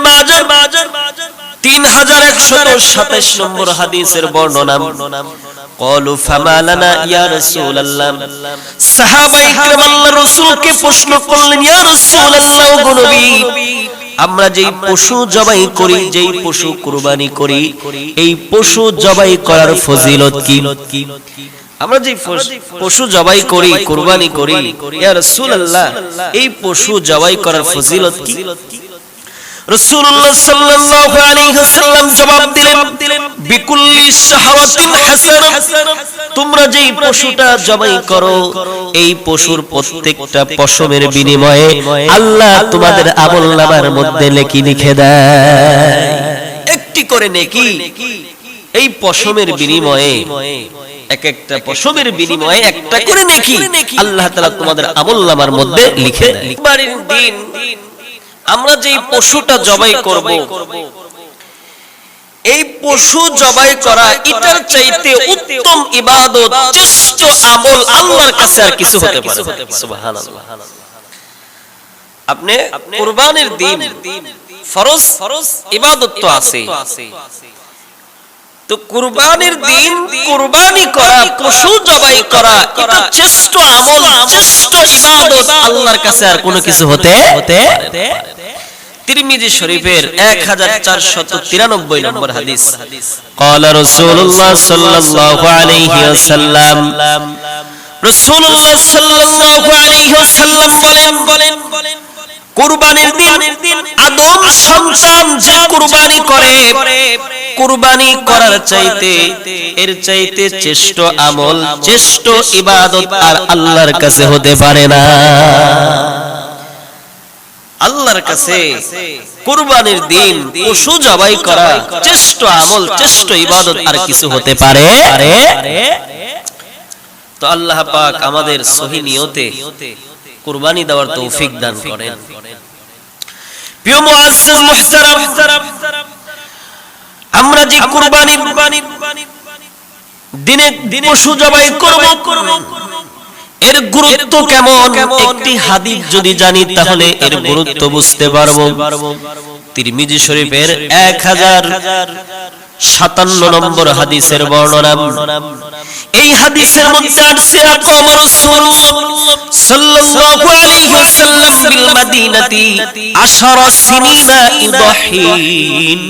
মাজাহ 3127 নম্বর হাদিসের বর্ণনা। ক্বালু ফামা লানা ইয়া রাসূলুল্লাহ, সাহাবায়ে কিরাম আল্লাহর রাসূলকে প্রশ্ন করলেন, ইয়া রাসূলুল্লাহ, গো নবী, আমরা যেই পশু জবাই করি, যেই পশু কুরবানি করি, এই পশু জবাই করার ফজিলত কি? আমরা যে পশু জবাই করি, কুরবানি করি, ইয়া রাসূলুল্লাহ, এই পশু জবাই করার ফজিলত কি? রাসূলুল্লাহ সাল্লাল্লাহু আলাইহি ওয়াসাল্লাম জবাব দিলেন, বিকুল্লি শাহওয়াতিন হাসানাহ, তোমরা যেই পশুটা জবাই করো, এই পশুর প্রত্যেকটা পশমের বিনিময়ে আল্লাহ তোমাদের আমলনামার মধ্যে নেকি লিখে দেয়। একটি করে নেকি এই পশমের বিনিময়ে, এক একটা পশমের বিনিময়ে একটা করে নেকি আল্লাহ তাআলা তোমাদের আমলনামার মধ্যে লিখে দেয়। বাড়ির দিন আমরা যেই পশুটা জবাই করব, এই পশু জবাই করা এটার চাইতে উত্তম ইবাদত, শ্রেষ্ঠ আমল আল্লাহর কাছে আর কিছু হতে পারে না। সুবহানাল্লাহ। আপনি কুরবানির দিন ফরজ ইবাদত তো আছে, তো কুরবানির দিন কুরবানি করা, পশু জবাই করা, এটা শ্রেষ্ঠ আমল, শ্রেষ্ঠ ইবাদত আল্লাহর কাছে আর কোনো কিছু হতে পারে না। তিরমিজি শরীফের 1493 নম্বর হাদিস, ক্বালা রাসূলুল্লাহ সাল্লাল্লাহু আলাইহি ওয়াসাল্লাম, রাসূলুল্লাহ সাল্লাল্লাহু আলাইহি ওয়াসাল্লাম বলেন, কুরবানির দিন আদম সন্তান যে কুরবানি করে, কুরবানি করার চাইতে, এর চাইতে শ্রেষ্ঠ আমল, শ্রেষ্ঠ ইবাদত আর আল্লাহর কাছে হতে পারে না। আল্লাহর কাছে কুরবানির দিন পশু জবাই করা শ্রেষ্ঠ আমল, শ্রেষ্ঠ ইবাদত আর কিছু হতে পারে? তো আল্লাহ পাক আমাদের সহি নিয়তে কুরবানি দেওয়ার তৌফিক দান করেন। প্রিয় মুআজ্জিজ মুহতারাম, আমরা যে কুরবানি দিনে পশু জবাই করব, এর গুরুত্ব কেমন? একটি হাদিস যদি জানি তাহলে এর গুরুত্ব বুঝতে পারবো। তিরমিজি শরীফের 1057 নম্বর হাদিসের বর্ণনা। এই হাদিসের মধ্যে আছে, আকাম রাসূলুল্লাহ সাল্লাল্লাহু আলাইহি ওয়াসাল্লাম বিল মাদিনাতি 10 সিনিনা ইদাহিন।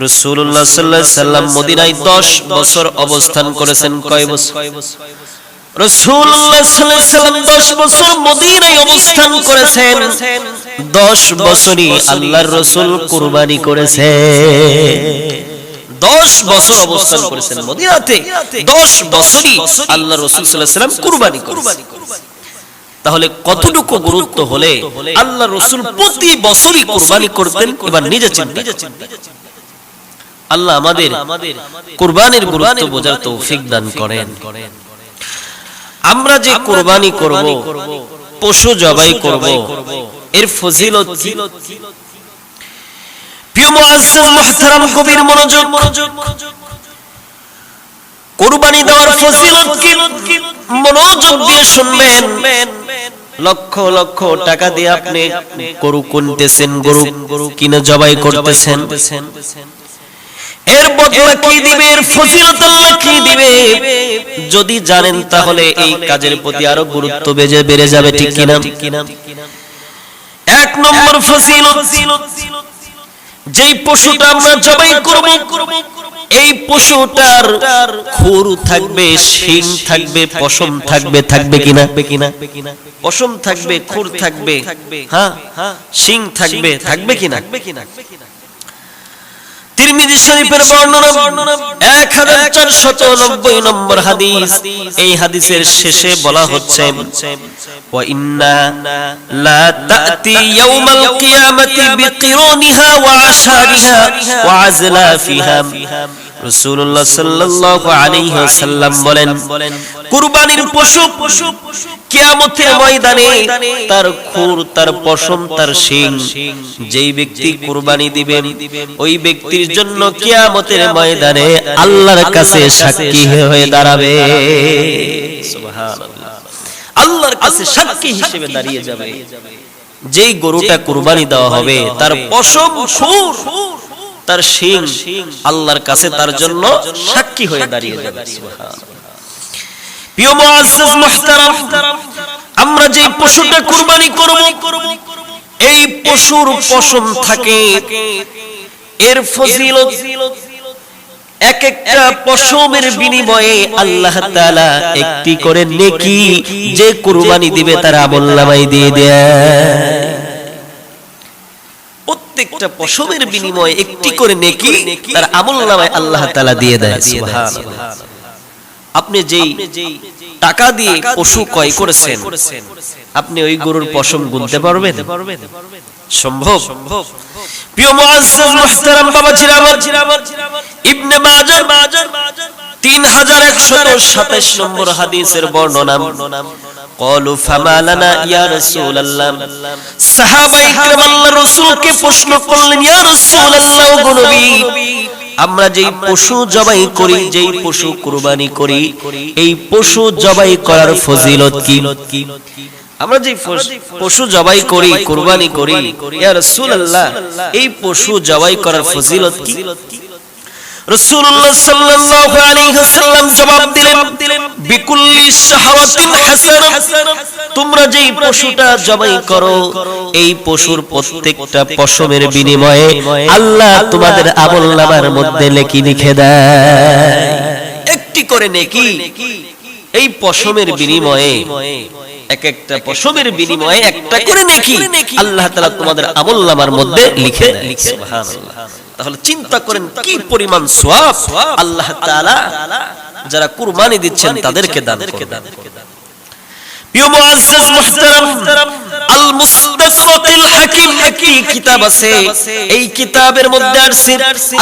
রাসূলুল্লাহ সাল্লাল্লাহু আলাইহি ওয়াসাল্লাম মদিনায় 10 বছর অবস্থান করেছেন। কয় বছর? রাসূলুল্লাহ সাল্লাল্লাহু আলাইহি ওয়াসাল্লাম 10 বছর মদিনায় অবস্থান করেছেন। 10 বছরই আল্লাহর রাসূল কুরবানি করেছেন। 10 বছর অবস্থান করেছেন মদিনাতে, 10 বছরই আল্লাহর রাসূল সাল্লাল্লাহু আলাইহি ওয়াসাল্লাম কুরবানি করেছেন। তাহলে কতটুকু গুরুত্ব হলে আল্লাহর রাসূল প্রতি বছরই কুরবানি করতেন, এবার নিজে চিন্তা করুন। আল্লাহ আমাদের কুরবানির গুরুত্ব বোঝার তৌফিক দান করেন। আমরা যে কুরবানি করব, পশু জবাই করব, এর ফজিলত কি? প্রিয় মুআজ্জিজ মুহতারাম, গভীর মনোযোগ। কুরবানি দেওয়ার ফজিলত কি? মনোযোগ দিয়ে শুনবেন। লক্ষ লক্ষ টাকা দিয়ে আপনি গরু কিনতেছেন, গরু কিনে জবাই করতেছেন, এর বদলা কি দিবে? এর ফজিলত আল্লাহ কি দিবে? যদি জানেন তাহলে এই কাজের প্রতি আরো গুরুত্ব বেড়ে যাবে, ঠিক কিনা? এক নম্বর ফজিলত, যেই পশুটা আমরা জবাই করব, এই পশুটার খুর থাকবে, শিং থাকবে, পশম থাকবে, থাকবে কিনা? পশম থাকবে, খুর থাকবে, হ্যাঁ, শিং থাকবে, থাকবে কিনা? তিরমিজি শরীফের বর্ণনা 1490 নম্বর হাদিস। এই হাদিসের শেষে বলা হচ্ছে, ওয়া ইন্না লা তাতি ইয়াউমাল কিয়ামাতি বিকিরানিহা ওয়া আশারিহা ওয়া আজলাফিহা। রাসূলুল্লাহ সাল্লাল্লাহু আলাইহি ওয়াসাল্লাম বলেন, কুরবানির পশু কিয়ামতের ময়দানে তার খুর, তার পশম, তার শিং, যেই ব্যক্তি কুরবানি দিবেন ওই ব্যক্তির জন্য কিয়ামতের ময়দানে আল্লাহর কাছে সাক্ষী হয়ে দাঁড়াবে। সুবহানাল্লাহ, আল্লাহর কাছে সাক্ষী হিসেবে দাঁড়িয়ে যাবে। যেই গরুটা কুরবানি দেওয়া হবে তার পশম খুর তার শিং আল্লাহর কাছে তার জন্য সাক্ষী হয়ে দাঁড়িয়ে যাবে। সুবহানাল্লাহ। প্রিয় মুআজ্জাজ মুহতারাম, আমরা যেই পশুটা কুরবানি করব এই পশুর পশম থাকে, এর ফজিলত এক একটা পশমের বিনিময়ে আল্লাহ তাআলা একটি করে নেকি যে কুরবানি দিবে তার আমলনামায় দিয়ে দেয়। প্রত্যেকটা পশমের বিনিময়ে একটি করে নেকি তার আমলনামায় আল্লাহ তাআলা দিয়ে দেয়। সুবহানাল্লাহ। আপনি যেই টাকা দিয়ে পশু ক্রয় করেছেন আপনি ওই গরুর পশম গুনতে পারবেন? সম্ভব? প্রিয় মুআজ্জাজ মুহতারাম বাবাজিরা আমার, ইবনে মাজাহ 3127 নম্বর হাদিসের বর্ণনা, ক্বালু ফামা লানা ইয়া রাসূলুল্লাহ, সাহাবায়ে কিরাম আল্লাহর রাসূলকে প্রশ্ন করলেন, ইয়া রাসূলুল্লাহ গো নবী, আমরা যেই পশু জবাই করি, যেই পশু কুরবানি করি, এই পশু জবাই করার ফজিলত কি? আমরা যে পশু জবাই করি, কুরবানি করি, ইয়া রাসূলুল্লাহ এই পশু জবাই করার ফজিলত কি? রাসূলুল্লাহ সাল্লাল্লাহু আলাইহি ওয়াসাল্লাম জবাব দিলেন, বিকুল্লি শাহওয়াতিন হাসানাহ, তোমরা যেই পশুটা জবাই করো এই পশুর প্রত্যেকটা পশমের বিনিময়ে আল্লাহ তোমাদের আমলনামার মধ্যে নেকি লিখে দেয়। একটি করে নেকি এই পশমের বিনিময়ে, এক একটা পশমের বিনিময়ে একটা করে নেকি আল্লাহ তাআলা তোমাদের আমলনামার মধ্যে লিখে দেয়। সুবহানাল্লাহ। তাহলে চিন্তা করেন কি পরিমাণ সওয়াব আল্লাহ তাআলা যারা কুরবানি দিচ্ছেন তাদেরকে দান করেন। প্রিয় মুআজ্জাজ মুহতারাম, আল মুস্তাদরাকুল হাকিম একটি কিতাব আছে, এই কিতাবের মধ্যে আছে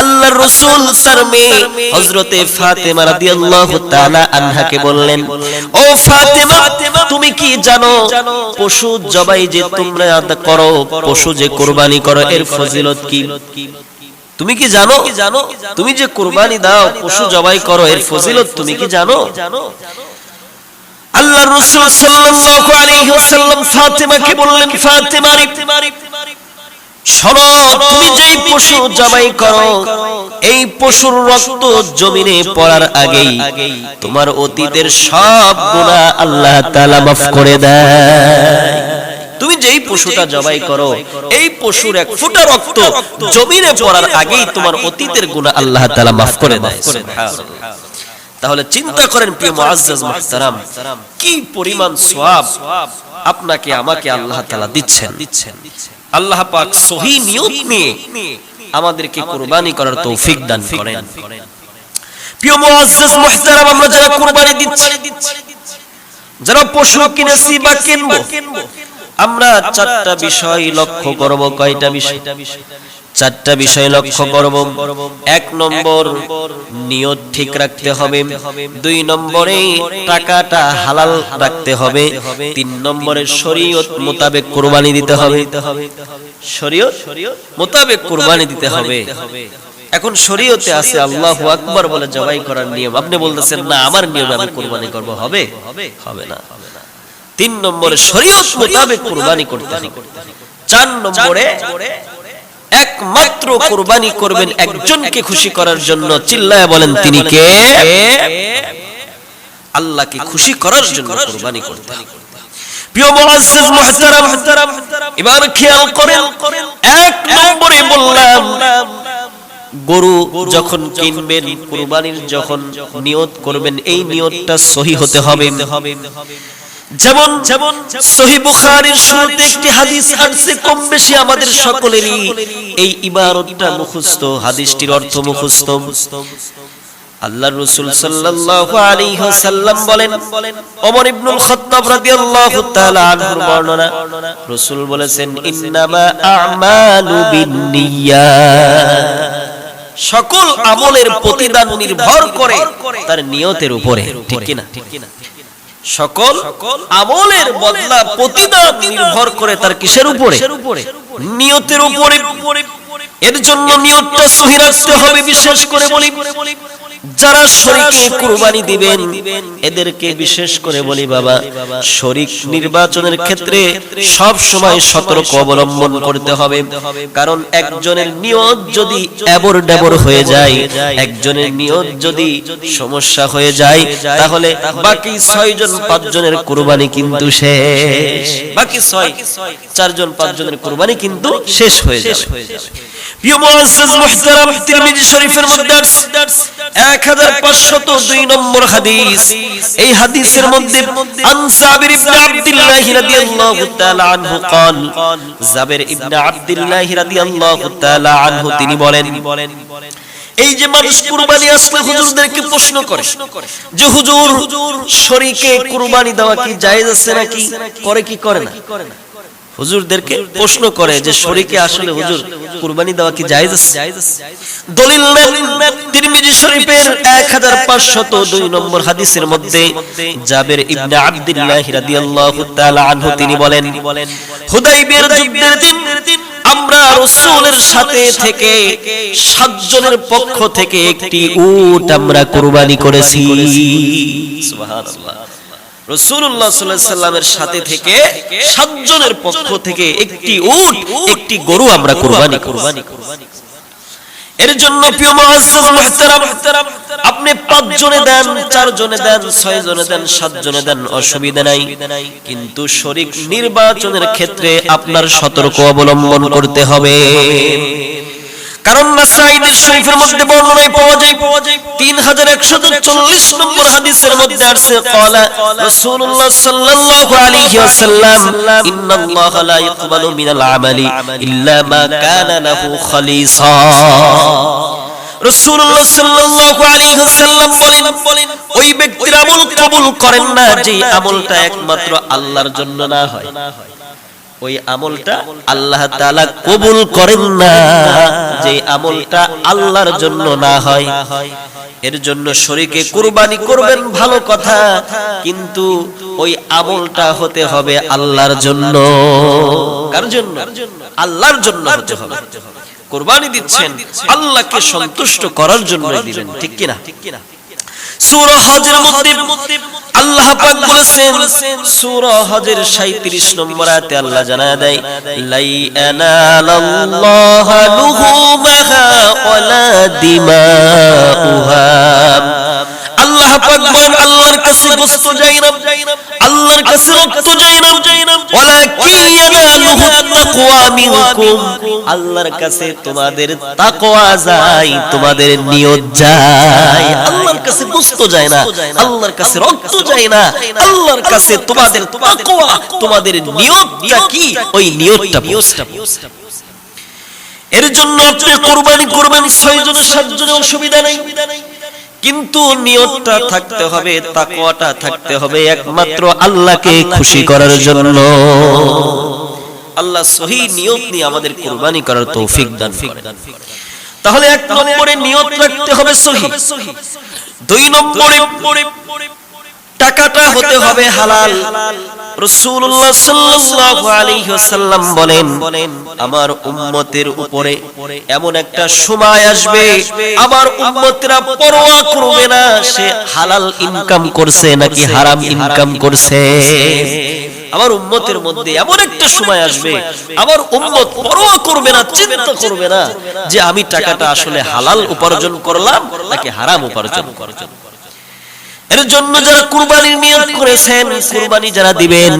আল্লাহর রাসূল তার মেয়ে হযরতে ফাতেমা রাদিয়াল্লাহু তাআলা আনহাকে বললেন, ও ফাতেমা তুমি কি জানো পশু জবাই যে তোমরা করো, পশু যে কুরবানি করো এর ফজিলত কি? তুমি কি জানো? তুমি যে কুরবানি দাও, পশু জবাই করো, এর ফজিলত তুমি কি জানো? আল্লাহর রাসূল সাল্লাল্লাহু আলাইহি ওয়াসাল্লাম ফাতেমাকে বললেন, ফাতেমা শোনো, তুমি যেই পশু জবাই করো এই পশুর রক্ত জমিনে পড়ার আগেই তোমার অতীতের সব গুনাহ আল্লাহ তাআলা মাফ করে দেয়। তুমি যেই পশুটা জবাই করো এই পশুর এক ফোঁটা রক্ত জমিনে পড়ার আগেই তোমার অতীতের গুনাহ আল্লাহ তাআলা মাফ করে দেয়। সুবহানাল্লাহ। তাহলে চিন্তা করেন প্রিয় মুআজ্জাজ মুহতারাম, কি পরিমাণ সওয়াব আপনাকে আমাকে আল্লাহ তাআলা দিচ্ছেন। আল্লাহ পাক সহিহ নিয়ত নিয়ে আমাদেরকে কুরবানি করার তৌফিক দান করেন। প্রিয় মুআজ্জাজ মুহতারাম, আমরা যারা কুরবানি দিচ্ছি, যারা পশু কিনেছি বা কিনবো, আমরা চারটা বিষয় লক্ষ্য করব। কয়টা বিষয়? চারটা বিষয় লক্ষ্য করব। এক নম্বর, নিয়ত ঠিক রাখতে হবে। দুই নম্বরে টাকাটা হালাল রাখতে হবে। তিন নম্বরে শরীয়ত মোতাবেক কুরবানি দিতে হবে। শরীয়ত মোতাবেক কুরবানি দিতে হবে। এখন শরীয়তে আছে আল্লাহু আকবার বলে জবাই করার নিয়ম, আপনি বলতেছেন না আমার নিয়মে আমি কুরবানি করব, হবে? হবে না। তিন নম্বরে শরীয়ত মোতাবেক কুরবানি করতে হবে। চার নম্বরে একমাত্র কুরবানি করবেন একজনকে খুশি করার জন্য। চিল্লায়া বলেন তিনি কে? আল্লাহকে খুশি করার জন্য কুরবানি করতে হবে। প্রিয় মুআজ্জাজ মুহতারাম, এবার খেয়াল করেন, এক নম্বরে বললাম গরু যখন কিনবেন, কুরবানির যখন নিয়ত করবেন এই নিয়তটা সহিহ হতে হবে। যেমন সহিহ বুখারীর শুরুতে একটি হাদিস আছে, কম বেশি আমাদের সকলেরই এই ইবারতটা মুখস্থ, হাদিসটির অর্থ মুখস্থ। আল্লাহর রাসূল সাল্লাল্লাহু আলাইহি ওয়াসাল্লাম বলেন, ওমর ইবনুল খাত্তাব রাদিয়াল্লাহু তাআলা আনহুর বর্ণনা, রাসূল বলেছেন, ইন্নামা আ'মালু বিন্নিয়াত, সকল আমলের প্রতিদান নির্ভর করে তার নিয়তের উপরে। ঠিক কি না? সকল আমলের বদলা প্রতিদান নির্ভর করে তার কিসের উপরে? নিয়তের উপরে। এর জন্য নিয়তটা সহিহ রাখতে হবে। বিশেষ করে বলি, যারা শরীকে কুরবানি দিবেন এদেরকে বিশেষ করে বলি বাবা, শরীক নির্বাচনের ক্ষেত্রে সব সময় সতর্ক অবলম্বন করতে হবে। কারণ একজনের নিয়ত যদি এবর ডেবর হয়ে যায়, একজনের নিয়ত যদি সমস্যা হয়ে যায়, তাহলে বাকি 6 জন 5 জনের কুরবানি কিন্তু শেষ। বাকি 6 4 জন 5 জনের কুরবানি কিন্তু শেষ হয়ে যাবে। প্রিয় মুআজ্জাজ মুহতারাম, তিরমিজি শরীফের মধ্যে 1502 নম্বর হাদিস। এই হাদিসের মধ্যে আন জাবির ইবনে আব্দুল্লাহ রাদিয়াল্লাহু তাআলা আনহু قال, জাবির ইবনে আব্দুল্লাহ রাদিয়াল্লাহু তাআলা আনহু তিনি বলেন, এই যে মানুষ কুরবানি আসলে হুজুরদেরকে প্রশ্ন করে যে হুজুর শরীকে কুরবানি দেওয়া কি জায়েজ আছে নাকি, করে কি করে না? হুজুরদেরকে প্রশ্ন করে যে শরীকে আসলে হুজুর কুরবানি দেওয়া কি জায়েজ আছে? দলিল নেন তিরমিজি শরীফের 1502 নম্বর হাদিসের মধ্যে জাবির ইবনে আব্দুল্লাহ রাদিয়াল্লাহু তাআলা আনহু তিনি বলেন, হুদাইবিয়ার যুদ্ধের দিন আমরা রাসূলের সাথে থেকে 7 জনের পক্ষ থেকে একটি উট আমরা কুরবানি করেছি। সুবহানাল্লাহ। রাসূলুল্লাহ সাল্লাল্লাহু আলাইহি সাল্লামের সাথে থেকে 7 জনের পক্ষ থেকে একটি উট, একটি গরু আমরা কুরবানি করেছি। এর জন্য প্রিয় মুআজ্জাজ মুহতারাম, আপনি 5 জনে দেন, 4 জনে দেন, 6 জনে দেন, 7 জনে দেন, অসুবিধা নাই। কিন্তু শরীক নির্বাচনের ক্ষেত্রে আপনার সতর্ক অবলম্বন করতে হবে। কারণ নাসাঈ শরীফের মধ্যে বর্ণনায় পাওয়া যায় 3140 নম্বর হাদিসের মধ্যে আছে, ক্বালা রাসূলুল্লাহ সাল্লাল্লাহু আলাইহি ওয়াসাল্লাম, ইন্নাল্লাহা লা ইয়াকবালু মিনাল আমালি ইল্লা মা কানা লাহু খালিসা। রাসূলুল্লাহ সাল্লাল্লাহু আলাইহি ওয়াসাল্লাম বলেন, ওই ব্যক্তির আমল কবুল করেন না যে আমলটা একমাত্র আল্লাহর জন্য না হয়। ওই আমলটা আল্লাহ তাআলা কবুল করেন না যে আমলটা আল্লাহর জন্য না হয়। এর জন্য শরীকে কুরবানি করবেন ভালো কথা, কিন্তু ওই আমলটা হতে হবে আল্লাহর জন্য। কার জন্য? আল্লাহর জন্য হতে হবে। কুরবানি দিচ্ছেন আল্লাহকে সন্তুষ্ট করার জন্য দিবেন, ঠিক কি না? সূরা হজের মধ্যে আল্লাহ পাক বলেছেন, সূরা হজের 37 নম্বর আয়াতে আল্লাহ জানায় দেয়, লাই আনালাল্লাহু লুহুমাহা ওয়ালা দিমাউহা। আল্লাহ পাক বলেন, আল্লাহর কাছে গোশত যায় না, আল্লাহর কাছে রক্ত যায় না, ওয়ালাকিন ইয়ানালুহু তাকওয়া মিনকুম। আল্লাহর কাছে তোমাদের তাকওয়া যায়, তোমাদের নিয়ত যায়। আল্লাহর কাছে গোশত যায় না, আল্লাহর কাছে রক্ত যায় না, আল্লাহর কাছে তোমাদের তাকওয়া, তোমাদের নিয়তটা কি, ওই নিয়তটা বুঝতে। এর জন্য আপনি কুরবানি করবেন 6 জনে 7 জনে, অসুবিধা নাই, কিন্তু নিয়তটা থাকতে হবে, তাকওয়াটা থাকতে হবে একমাত্র আল্লাহকে খুশি করার জন্য। আল্লাহ সহি নিয়ত নিয়ে আমাদের কুরবানি করার তৌফিক দান করেন। তাহলে 1 নম্বরে নিয়ত রাখতে হবে সহি। 2 নম্বরে টাকাটা হতে হবে হালাল। রাসূলুল্লাহ সাল্লাল্লাহু আলাইহি ওয়াসাল্লাম বলেন, আমার উম্মতের উপরে এমন একটা সময় আসবে, আমার উম্মতরা পরোয়া করবে না সে হালাল ইনকাম করছে নাকি হারাম ইনকাম করছে। আমার উম্মতের মধ্যে এমন একটা সময় আসবে, আমার উম্মত পরোয়া করবে না, চিন্তা করবে না যে আমি টাকাটা আসলে হালাল উপার্জন করলাম নাকি হারাম উপার্জন করলাম। এর জন্য যারা কুরবানির নিয়ত করেছেন, কুরবানি যারা দিবেন,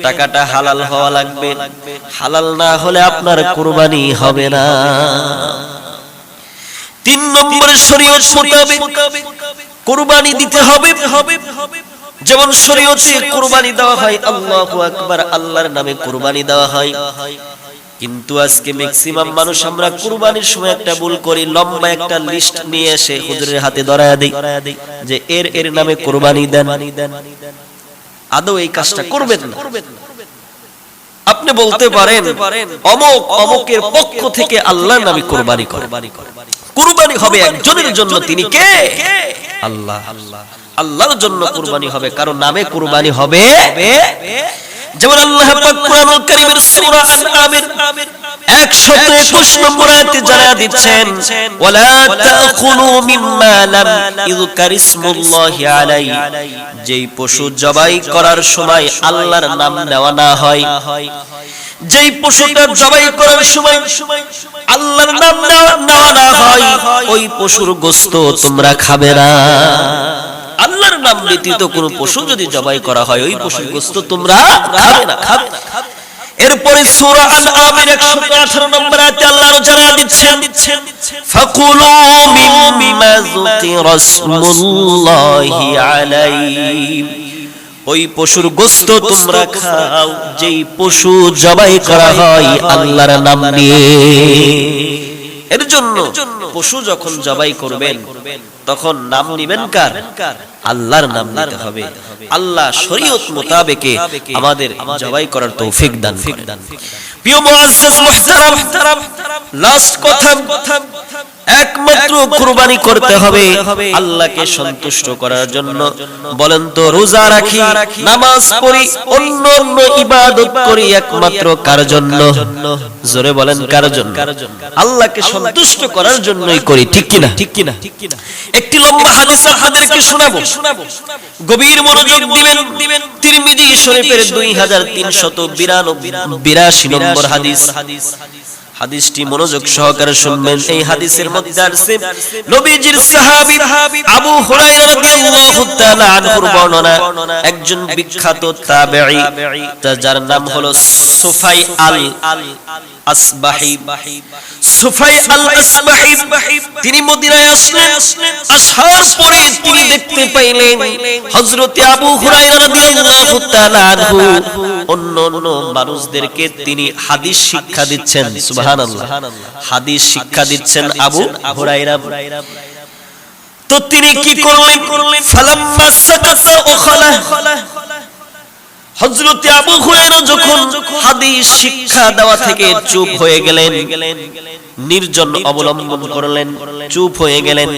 টাকাটা হালাল হওয়া লাগবে। হালাল না হলে আপনার কুরবানি হবে না। 3 নম্বরে শরীয়ত মোতাবেক কুরবানি দিতে হবে। যেমন শরীয়তে কুরবানি দেওয়া হয়, আল্লাহু আকবার, আল্লাহর নামে কুরবানি দেওয়া হয়। কিন্তু আজকে ম্যাক্সিমাম মানুষ আমরা কুরবানির সময় একটা ভুল করি, লম্বা একটা লিস্ট নিয়ে এসে হুজুরের হাতে ধরায়া দেই যে এর নামে কুরবানি দেন। আদৌ এই কাজটা করবেন না। আপনি বলতে পারেন অমুক অমুকের পক্ষ থেকে আল্লাহর নামে কুরবানি করে। কুরবানি হবে একজনের জন্য, তিনি কে? আল্লাহ। আল্লাহর জন্য কুরবানি হবে, কারণ নামে কুরবানি হবে যেমন আল্লাহ পাক কোরআনুল কারীমের সূরা আন-নামের 121 নম্বর আয়াতে জানা দিচ্ছেন ওয়ালা তাকুলু মিম্মা লাম ইযকার ইসমুল্লাহি আলাইহি, যেই পশু জবাই করার সময় আল্লাহর নাম নেওয়া না হয়, যেই পশুটা জবাই করার সময় আল্লাহর নাম নেওয়া না হয়, ওই পশুর গোশত তোমরা খাবে না। আল্লাহর নাম ব্যতীত কোনো পশু যদি জবাই করা হয়, ওই পশুর গোশত তোমরা খাবে না। এরপরে সূরা আন-নামের 118 নম্বর আয়াতে আল্লাহ জানা দিচ্ছেন ফাকুলু মিম্মা যুকিরা ইসমুল্লাহি আলাইহি, ওই পশুর গোশত তোমরা খাও যেই পশু জবাই করা হয় আল্লাহর নাম নিয়ে। এর জন্য পশু যখন জবাই করবেন তখন নাম নিবেন কার? আল্লাহর নাম নিতে হবে। আল্লাহ শরীয়ত মোতাবেকে আমাদের জবাই করার তৌফিক দান করেন। প্রিয় মুআজ্জাজ মুহতারাম, লাস্ট কথা, একমাত্র কুরবানি করতে হবে আল্লাহকে সন্তুষ্ট করার জন্য। বলেন তো, রোজা রাখি, নামাজ পড়ি, অন্য অন্য ইবাদত করি একমাত্র কার জন্য? জোরে বলেন, কার জন্য? আল্লাহকে সন্তুষ্ট করার জন্যই করি, ঠিক কিনা? একটি লম্বা হাদিস আপনাদেরকে শোনাবো, গভীর মনোযোগ দিবেন। তিরমিজি শরীফের 2382 নম্বর হাদিস। হাদিসটি মনোযোগ সহকারে শুনবেন। এই হাদিসের মধ্যে আছে নবীজির সাহাবী আবু হুরায়রা রাদিয়াল্লাহু তাআলা আনহুর বর্ণনা। একজন বিখ্যাত তাবেঈ, যার নাম হলো সুফাই আল আসবাহি। সুফাই আল আসবাহি তিনি মদিনায় আসলেন। আসার পরে তিনি দেখতে পাইলেন হযরতে আবু হুরায়রা রাদিয়াল্লাহু তাআলা আনহু অন্য মানুষদেরকে তিনি হাদিস শিক্ষা দিচ্ছেন। সুবহানাল্লাহ, হাদিস শিক্ষা দিচ্ছেন আবু হুরায়রা। তো তিনি কি করলেন? ফালাম্মা সাকাতা ওখালা, হযরতে আবু হুরায়রা যখন হাদিস শিক্ষা দেওয়া থেকে চুপ হয়ে গেলেন, নির্জন অবলম্বন করলেন, চুপ হয়ে গেলেন,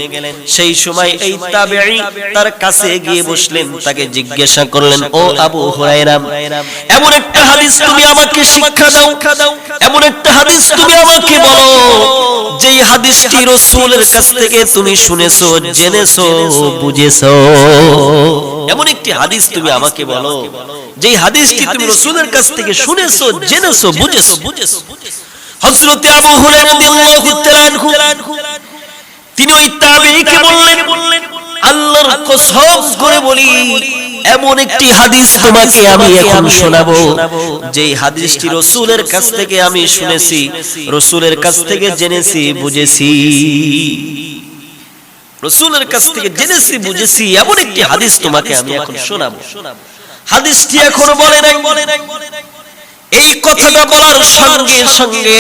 সেই সময় এই তাবেঈ তার কাছে গিয়ে বসলেন, তাকে জিজ্ঞাসা করলেন, ও আবু হুরায়রা, এমন একটা হাদিস তুমি আমাকে শিক্ষা দাও, এমন একটা হাদিস তুমি আমাকে বলো যেই হাদিসটি রাসূলের কাছ থেকে তুমি শুনেছো, জেনেছো, বুঝেছো। এমন একটি হাদিস তুমি আমাকে বলো যেই হাদিসটি তুমি রাসূলের কাছ থেকে শুনেছো, জেনেছো, বুঝেছো। হযরতে আবু হুরায়রা রাদিয়াল্লাহু তাআলা আনহু তিনি ওই তাবেঈকে বললেন, আল্লাহর কসম করে বলি, এমন একটি হাদিস তোমাকে আমি এখন শোনাবো যেই হাদিসটি রাসূলের কাছ থেকে আমি শুনেছি, রাসূলের কাছ থেকে জেনেছি, বুঝেছি। রাসূলের কাছ থেকে জেনেছি, বুঝেছি, এমন একটি হাদিস তোমাকে আমি এখন শোনাবো। হাদিসটি এখনো বলে নাই। এই কথাটা বলার সঙ্গে সঙ্গে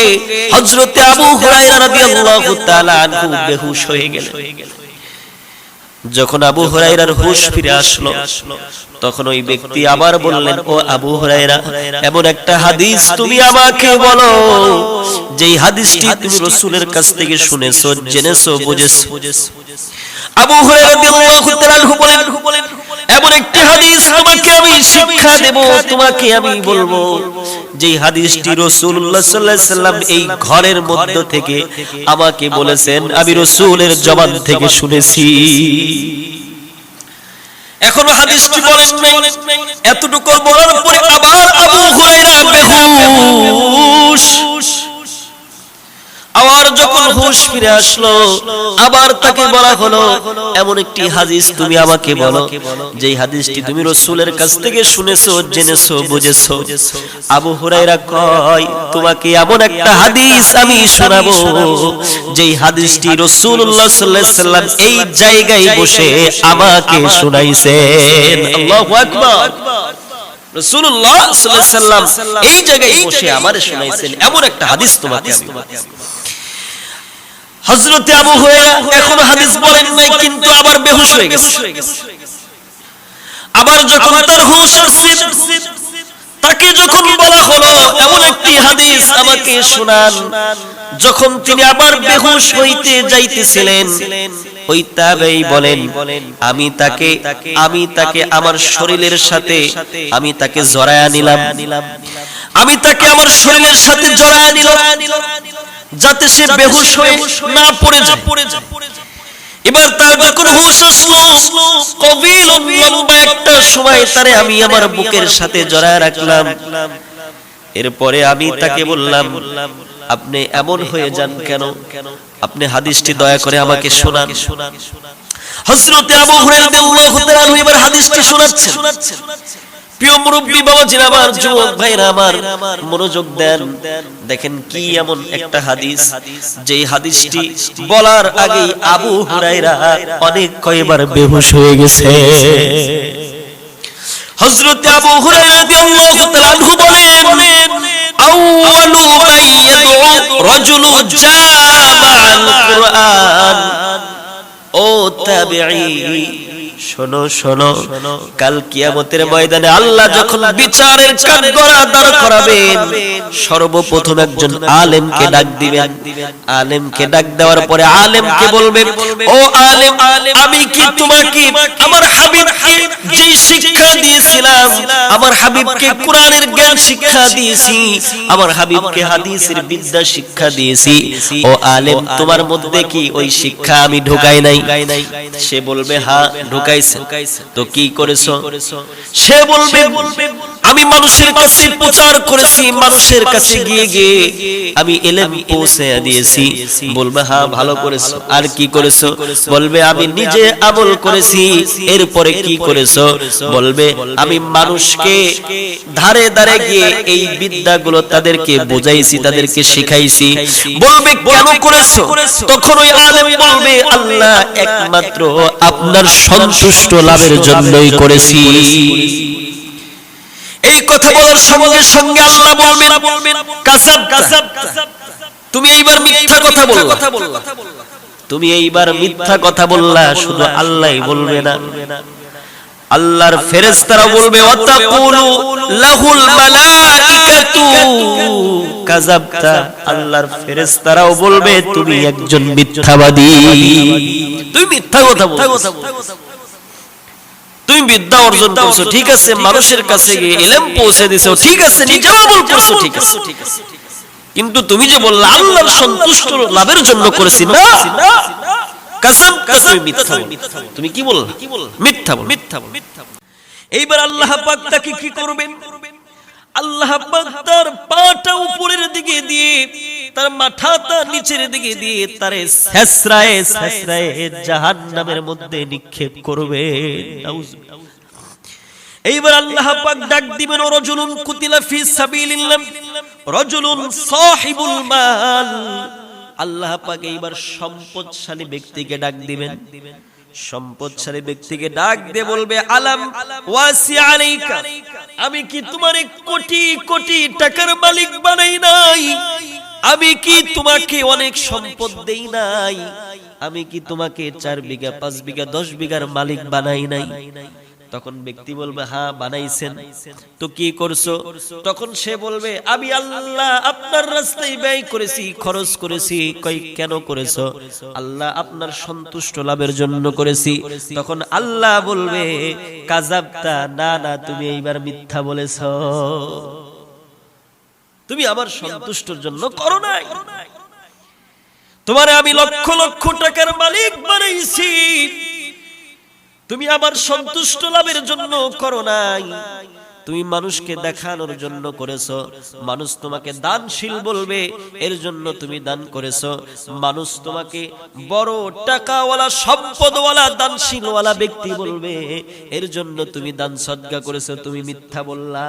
হযরতে আবু হুরায়রা রাদিয়াল্লাহু তাআলা আনহু বেহুশ হয়ে গেলেন। যখন আবু হুরায়রার হুশ ফিরে আসলো, তখন ওই ব্যক্তি আবার বললেন, ও আবু হুরায়রা, এমন একটা হাদিস তুমি আমাকে বলো যেই হাদিসটি তুমি রাসূলের কাছ থেকে শুনেছো, জেনেছো, বুঝেছো। আবু হুরায়রা রাদিয়াল্লাহু তাআলা আনহু বলেন, এমন একটি হাদিস তোমাকে আমি শিক্ষা দেব, তোমাকে আমি বলবো যেই হাদিসটি রাসূলুল্লাহ সাল্লাল্লাহু আলাইহি সাল্লাম এই ঘরের মধ্য থেকে আমাকে বলেছেন, আমি রাসূলের জবান থেকে শুনেছি। এখনো হাদিসটি বলেন নাই। এতটুকু বলার পরে আবার আবু হুরায়রা বেহুশ। আবার যখন হুশ ফিরে আসলো, আবার তাকে বলা হলো, এমন একটি হাদিস তুমি আমাকে বলো যেই হাদিসটি তুমি রাসূলের কাছ থেকে শুনেছো, জেনেছো, বুঝেছো। আবু হুরায়রা কয়, তোমাকে এমন একটা হাদিস আমি শোনাবো যেই হাদিসটি রাসূলুল্লাহ সাল্লাল্লাহু আলাইহি সাল্লাম এই জায়গায় বসে আমাকে শুনাইছেন। আল্লাহু আকবার। রাসূলুল্লাহ সাল্লাল্লাহু আলাইহি সাল্লাম এই জায়গায় বসে আমারে শুনাইছেন, এমন একটা হাদিস তোমাকে আমি। হযরতে আবু হুরায়রা এখনো হাদিস বলেন নাই, কিন্তু আবার বেহুশ হয়ে গেছে। আবার যখন তার হুশ আসছে, তাকে তাকে যখন বলা হলো এমন একটি হাদিস আমাকে শোনান, যখন তিনি আবার বেহুশ হইতে যাইতেছিলেন, ওই তাবেঈ বলেন আমি তাকে আমার শরীরের সাথে আমি তাকে জড়ায়া নিলাম, আমি তাকে আমার শরীরের সাথে জড়ায়া নিলাম যাতে সে বেহুশ হয়ে না পড়ে যায়। এবার তার যখন হুঁশ আসলো, কবিল লম্বা একটা সময় তারে আমি আমার বুকের সাথে জড়ায় রাখলাম। এরপরে আমি তাকে বললাম, আপনি এমন হয়ে যান কেন? আপনি হাদিসটি দয়া করে আমাকে শোনান। হযরত আবু হুরায়রা রাদিয়াল্লাহু তাআলা আনহু এবার হাদিসটি শোনাচ্ছেন। প্রিয় মুরব্বী বাবাজিরা আমার, যুবক ভাইরা আমার, মনোযোগ দেন। দেখেন কি এমন একটা হাদিস, যে হাদিসটি বলার আগেই আবু হুরায়রা অনেক কয়েকবার বেহুশ হয়ে গেছে। হযরত আবু হুরায়রা রাদিয়াল্লাহু তাআলা আনহু বলেন, আউয়ালু মান ইয়াদউ রাজুলু জামাআল কুরআন। ও তাবেঈ, শোনো শোনো, কাল কিয়ামতের ময়দানে আল্লাহ যখন বিচারের কাঠগড়া দাঁড় করাবেন, সর্বপ্রথম একজন আলেমকে ডাক দিবেন। আলেমকে ডাক দেওয়ার পরে আলেমকে বলবেন, ও আলেম, আমি কি তোমাকে আমার হাবিবকে যে শিক্ষা দিয়েছিলাম, আমার হাবিবকে কোরআনের জ্ঞান শিক্ষা দিয়েছি, আমার হাবিবকে হাদিসের বিদ্যা শিক্ষা দিয়েছি, ও আলেম, তোমার মধ্যে কি ওই শিক্ষা আমি ঢোকাই নাই? সে বলবে, হ্যাঁ ঢোকাইছে। তো কি করেছো? সে বলবে, আমি মানুষের কাছে প্রচার করেছি, মানুষের কাছে গিয়ে গিয়ে আমি ইলম পৌঁছে দিয়েছি। বলবে, হ্যাঁ ভালো করেছো। আর কি করেছো? বলবে, আমি নিজে আমল করেছি। এরপরে কি করেছো? বলবে, আমি মানুষকে ধারে ধারে গিয়ে এই বিদ্যাগুলো তাদেরকে বুঝাইছি, তাদেরকে শিখাইছি। বলবে, কেন করেছো? তখন ওই আলেম বলবে, আল্লাহ একমাত্র আপনার সন্তুষ্ট লাভের জন্যই করেছি। এই কথা বলার সঙ্গে সঙ্গে আল্লাহ বলবেন, কাযাব, তুমি এইবার মিথ্যা কথা বললা, তুমি এইবার মিথ্যা কথা বললা। শুধু আল্লাহই বলবে না, আল্লাহর ফেরেশতারা বলবে, ওয়াতাকুলু লাহুল মালাইকাতু কাযাবতা। আল্লাহর ফেরেশতারাও বলবে, তুমি একজন মিথ্যাবাদী, তুমি মিথ্যা কথা বলছো, তুমি বিদ্যা অর্জন করছো, ঠিক আছে, মানুষের কাছে গিয়ে ইলম পৌঁছে দিছো, ঠিক আছে, নিজেও আমল করছো, ঠিক আছে, কিন্তু তুমি যে বললা আল্লাহর সন্তুষ্ট লাভের জন্য করেছি, না, কাযাব, তুমি মিথ্যা বল। তুমি কি বললা? মিথ্যা বল। এইবার আল্লাহ পাক তাকে কি করবেন? আল্লাহ পাক তার পাটা উপরের দিকে দিয়ে, তার মাথাটা নিচের দিকে দিয়ে তারে ছেঁচড়ায় ছেঁচড়ায় জাহান্নামের মধ্যে নিক্ষেপ করবে। এইবার আল্লাহ পাক ডাক দিবেন, রাজুলুন কুতিলা ফি সাবিলিল্লাহ, রাজুলুন সাহিবুল মাল। আল্লাহ পাক এইবার সম্পদশালী ব্যক্তিকে ডাক দিবেন। সম্পদশালী ব্যক্তিকে ডাক দিয়ে বলবে, আলাম ওয়াসি আলাইকা, আমি কি তোমারে কোটি কোটি টাকার মালিক বানাই নাই? আমি কি তোমাকে অনেক সম্পদ দেই নাই? আমি কি তোমাকে 4 বিঘা 5 বিঘা 10 বিঘার মালিক বানাই নাই? তখন ব্যক্তি বলবে, হ্যাঁ বানাইছেন। তো কি করছো? তখন সে বলবে, আমি আল্লাহ আপনার রাস্তায় ব্যয় করেছি, খরচ করেছি। কই কেন করেছো? আল্লাহ আপনার সন্তুষ্ট লাভের জন্য করেছি। তখন আল্লাহ বলবে, কাযাবতা, না না, তুমি এইবার মিথ্যা বলেছো, তুমি আমার সন্তুষ্টর জন্য করো নাই, তোমারে আমি লক্ষ লক্ষ টাকার মালিক বানাইছি, তুমি আমার সন্তুষ্ট লাভের জন্য করো নাই, তুমি মানুষকে দেখানোর জন্য করেছো। মানুষ তোমাকে দানশীল বলবে, এর জন্য তুমি দান করেছো। মানুষ তোমাকে বড় টাকাওয়ালা, সম্পদওয়ালা, দানশীলওয়ালা ব্যক্তি বলবে, এর জন্য তুমি দান সদকা করেছো। তুমি মিথ্যা বললা।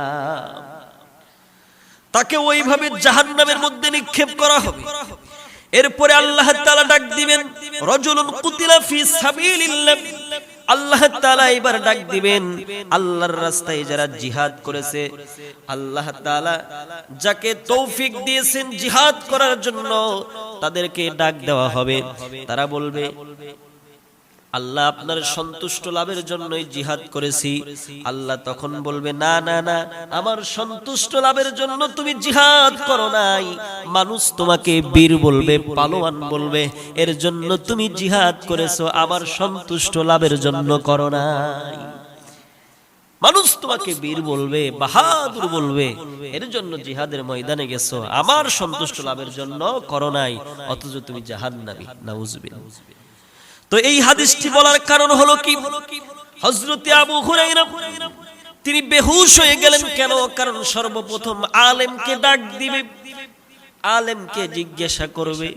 তাকে ওইভাবে জাহান্নামের মধ্যে নিক্ষেপ করা হবে। এরপরে আল্লাহ তাআলা ডাক দিবেন, রাজুলুন কুতিলা ফি সাবিলিল্লাহ। আল্লাহ তাআলা এবার ডাক দিবেন, আল্লাহর রাস্তায় যারা জিহাদ করেছে, আল্লাহ তাআলা যাকে তৌফিক দিয়েছেন জিহাদ করার জন্য, তাদেরকে ডাক দেওয়া হবে। তারা বলবে, আল্লাহ আপনার সন্তুষ্ট লাভের জন্যই জিহাদ করেছি। আল্লাহ তখন বলবে না না না, আমার সন্তুষ্ট লাভের জন্য তুমি জিহাদ করো নাই, মানুষ তোমাকে বীর বলবে, পালোয়ান বলবে, এর জন্য তুমি জিহাদ করেছো, আমার সন্তুষ্ট লাভের জন্য করো নাই। মানুষ তোমাকে বীর বলবে, বাহাদুর বলবে, এর জন্য জিহাদের ময়দানে গেছো, আমার সন্তুষ্ট লাভের জন্য করো নাই, অথচ তুমি জাহান্নামী। নাউজুবিল্লাহ। তো এই হাদিসটি বলার কারণ হলো কি, হযরত আবু হুরায়রা তিনি বেহুশ হয়ে গেলেন কেন? কারণ সর্বপ্রথম আলেমকে ডাক দিবে, আলেমকে জিজ্ঞাসা করবে।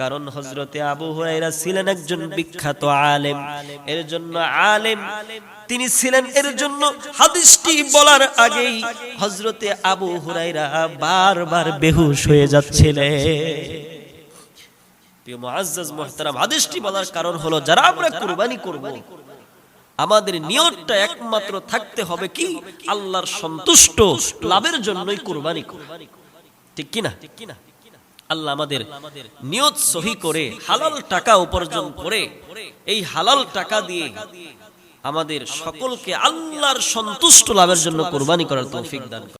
কারণ হযরত আবু হুরায়রা ছিলেন একজন বিখ্যাত আলেম, এর জন্য আলেম তিনি ছিলেন, এর জন্য হাদিসটি বলার আগেই হযরত আবু হুরায়রা বারবার বেহুশ হয়ে যাচ্ছিলেন। মুআজ্জাজ মুহতারাম, হাদিসটি বলার কারণ হলো যারা আমরা কুরবানি করব, আমাদের নিয়তটা একমাত্র থাকতে হবে কি, আল্লাহর সন্তুষ্ট লাভের জন্যই কুরবানি করব। ঠিক কি না? আল্লাহ আমাদের নিয়ত সহি করে হালাল টাকা উপার্জন করে এই হালাল টাকা দিয়ে আমাদের সকলকে আল্লাহর সন্তুষ্ট লাভের জন্য কুরবানি করার তৌফিক দান করুন।